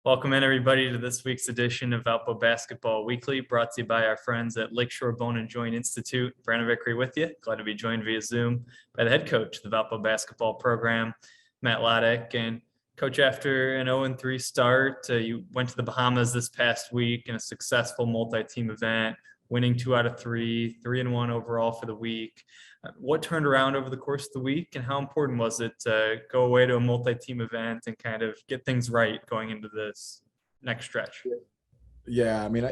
Welcome in everybody to this week's edition of Valpo Basketball Weekly, brought to you by our friends at Lakeshore Bone and Joint Institute. Brandon Vickery with you. Glad to be joined via Zoom by the head coach of the Valpo basketball program, Matt Loddick. And coach, after an 0-3 start, you went to the Bahamas this past week in a successful multi-team event, winning 2 out of 3, 3-1 overall for the week. What turned around over the course of the week, and how important was it to go away to a multi-team event and kind of get things right going into this next stretch? Yeah, I mean,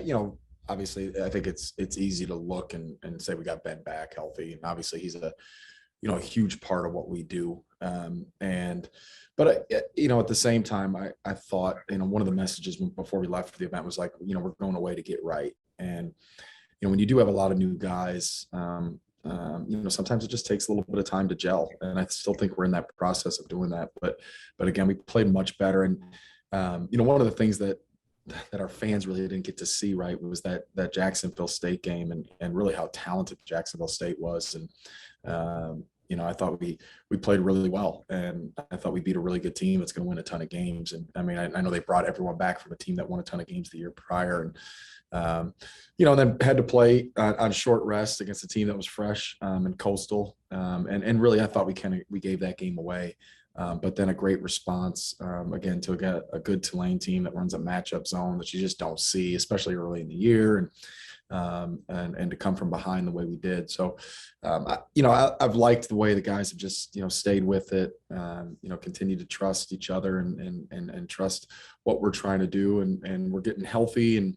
obviously, I think it's easy to look and say we got Ben back healthy, and obviously he's a huge part of what we do. But at the same time, I thought, one of the messages before we left for the event was like, we're going away to get right, and when you do have a lot of new guys. Sometimes it just takes a little bit of time to gel, and I still think we're in that process of doing that. But again, we played much better, and one of the things that our fans really didn't get to see right was that Jacksonville State game, and really how talented Jacksonville State was, and I thought we played really well, and I thought we beat a really good team that's going to win a ton of games. And I mean, I know they brought everyone back from a team that won a ton of games the year prior, and then had to play on short rest against a team that was fresh and Coastal. And really, I thought we gave that game away. But then a great response, again, to a good Tulane team that runs a matchup zone that you just don't see, especially early in the year. And to come from behind the way we did. So, I've liked the way the guys have just, stayed with it, continue to trust each other and trust what we're trying to do. And we're getting healthy, and,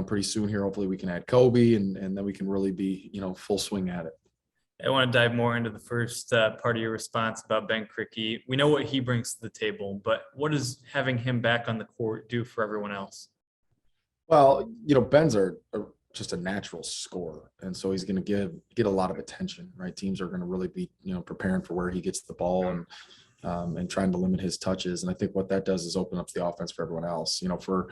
pretty soon here, hopefully we can add Kobe, and then we can really be, full swing at it. I want to dive more into the first part of your response about Ben Crickey. We know what he brings to the table, but what does having him back on the court do for everyone else? Well, Ben's just a natural scorer, and so he's going to get a lot of attention, right? Teams are going to really be, preparing for where he gets the ball and trying to limit his touches. And I think what that does is open up the offense for everyone else. For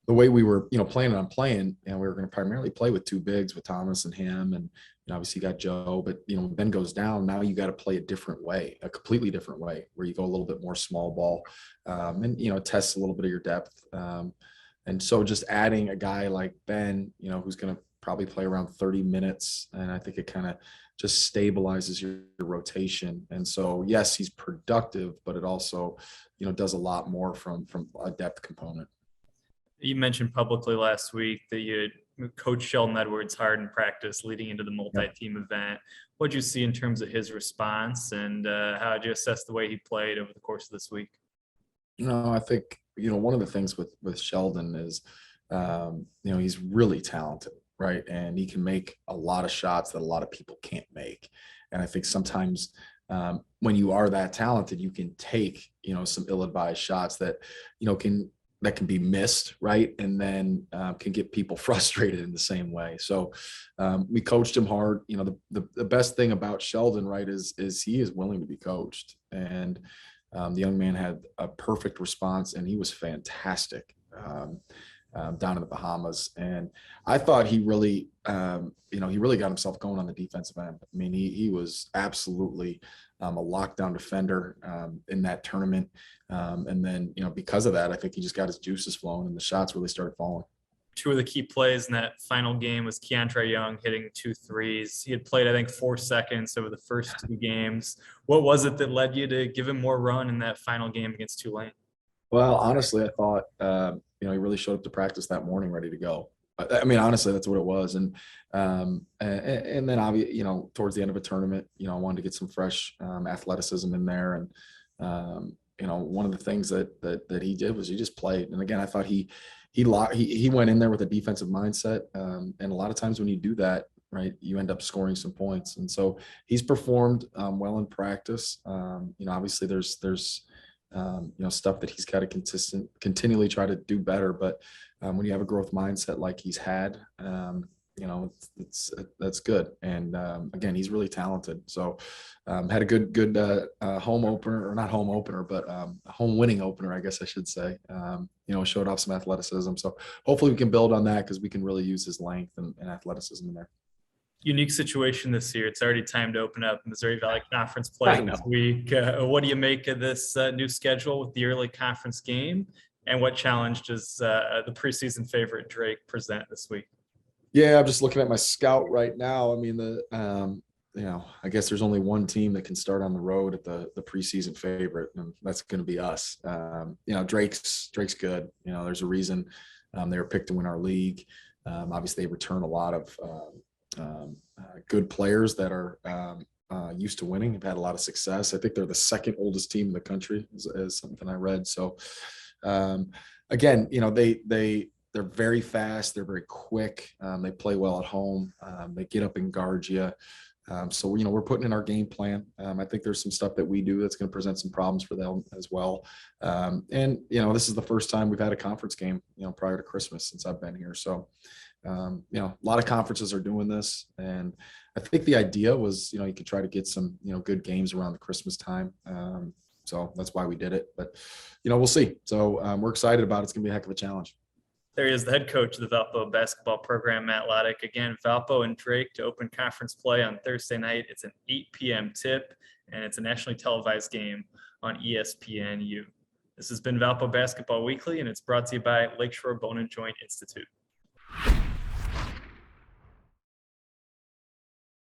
the way we were, planning on playing, and we were going to primarily play with two bigs, with Thomas and him, and obviously you got Joe. But when Ben goes down, now you got to play a different way, a completely different way, where you go a little bit more small ball, and tests a little bit of your depth. And so just adding a guy like Ben, who's going to probably play around 30 minutes, and I think it kind of just stabilizes your rotation. And so, yes, he's productive, but it also, does a lot more from a depth component. You mentioned publicly last week that you had coached Sheldon Edwards hard in practice leading into the multi-team event. What did you see in terms of his response, and how did you assess the way he played over the course of this week? I think, one of the things with Sheldon is, he's really talented, right? And he can make a lot of shots that a lot of people can't make. And I think sometimes when you are that talented, you can take, some ill-advised shots that, can be missed, right? And then can get people frustrated in the same way. So we coached him hard. The best thing about Sheldon, right, is he is willing to be coached. And the young man had a perfect response, and he was fantastic down in the Bahamas. And I thought he really, he really got himself going on the defensive end. I mean, he was absolutely a lockdown defender in that tournament. And then, because of that, I think he just got his juices flowing, and the shots really started falling. Two of the key plays in that final game was Keontre Young hitting 2 threes. He had played, I think, 4 seconds over the first 2 games. What was it that led you to give him more run in that final game against Tulane? Well, honestly, I thought, he really showed up to practice that morning ready to go. I mean, honestly, that's what it was. And then obviously, towards the end of a tournament, I wanted to get some fresh athleticism in there. And, one of the things that he did was he just played. And again, I thought he went in there with a defensive mindset. And a lot of times when you do that, right, you end up scoring some points. And so he's performed well in practice. Obviously there's stuff that he's got to continually try to do better. But when you have a growth mindset like he's had, that's good. And again, he's really talented. So had a good home opener, or not home opener, but a home winning opener, I guess I should say. Showed off some athleticism. So hopefully we can build on that, because we can really use his length and athleticism in there. Unique situation this year. It's already time to open up Missouri Valley Conference play this week. What do you make of this new schedule with the early conference game? And what challenge does the preseason favorite Drake present this week? Yeah, I'm just looking at my scout right now. I mean, I guess there's only one team that can start on the road at the preseason favorite, and that's going to be us. Drake's good. There's a reason they were picked to win our league. Obviously, they return a lot of good players that are used to winning. Have had a lot of success. I think they're the second oldest team in the country, is something I read. So, again, they're very fast. They're very quick. They play well at home. They get up and guard you. So, we're putting in our game plan. I think there's some stuff that we do that's going to present some problems for them as well. This is the first time we've had a conference game, prior to Christmas since I've been here. So, a lot of conferences are doing this. And I think the idea was, you could try to get some, good games around the Christmas time. So that's why we did it. But, we'll see. So we're excited about it. It's going to be a heck of a challenge. There he is, the head coach of the Valpo basketball program, Matt Loddick. Again, Valpo and Drake to open conference play on Thursday night. It's an 8 p.m. tip, and it's a nationally televised game on ESPNU. This has been Valpo Basketball Weekly, and it's brought to you by Lakeshore Bone and Joint Institute.